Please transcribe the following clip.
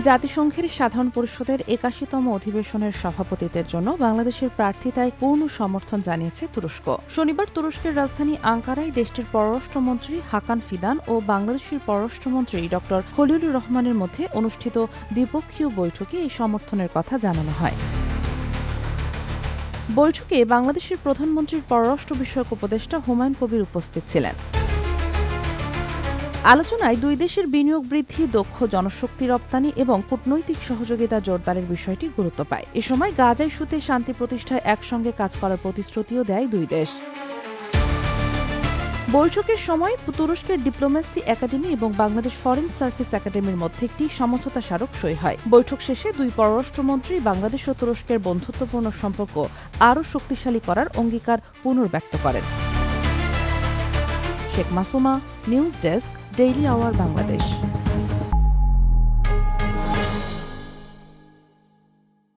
জাতিসংঘের সাধারণ পরিষদের ৮১তম অধিবেশনের সভাপতিত্বের জন্য বাংলাদেশের প্রার্থিতায় পূর্ণ সমর্থন জানিয়েছে তুরস্ক। শনিবার তুরস্কের রাজধানী আঙ্কারায় দেশটির পররাষ্ট্রমন্ত্রী হাকান ফিদান ও বাংলাদেশের পররাষ্ট্রমন্ত্রী ড খলিলুর রহমানের মধ্যে অনুষ্ঠিত দ্বিপক্ষীয় বৈঠকে এই সমর্থনের কথা জানানো হয়। বৈঠকে বাংলাদেশের প্রধানমন্ত্রীর পররাষ্ট্র বিষয়ক উপদেষ্টা হুমায়ুন কবির উপস্থিত ছিলেন। আলোচনায় দুই দেশের বিনিয়োগ বৃদ্ধি, দক্ষ জনশক্তি রপ্তানি এবং কূটনৈতিক সহযোগিতা জোরদারের বিষয়টি গুরুত্ব পায়। এ সময় গাজা ইস্যুতে শান্তি প্রতিষ্ঠায় একসঙ্গে কাজ করার প্রতিশ্রুতিও দেয় দুই দেশ। বৈঠকের সময় তুরস্কের ডিপ্লোম্যাসি একাডেমি এবং বাংলাদেশ ফরেন সার্ভিস একাডেমির মধ্যে একটি সমঝোতা স্মারক সই হয়। বৈঠক শেষে দুই পররাষ্ট্রমন্ত্রী বাংলাদেশ ও তুরস্কের বন্ধুত্বপূর্ণ সম্পর্ক আরও শক্তিশালী করার অঙ্গীকার পুনর্ব্যক্ত করেন। Sheikh Masuma, news desk, daily our Bangladesh.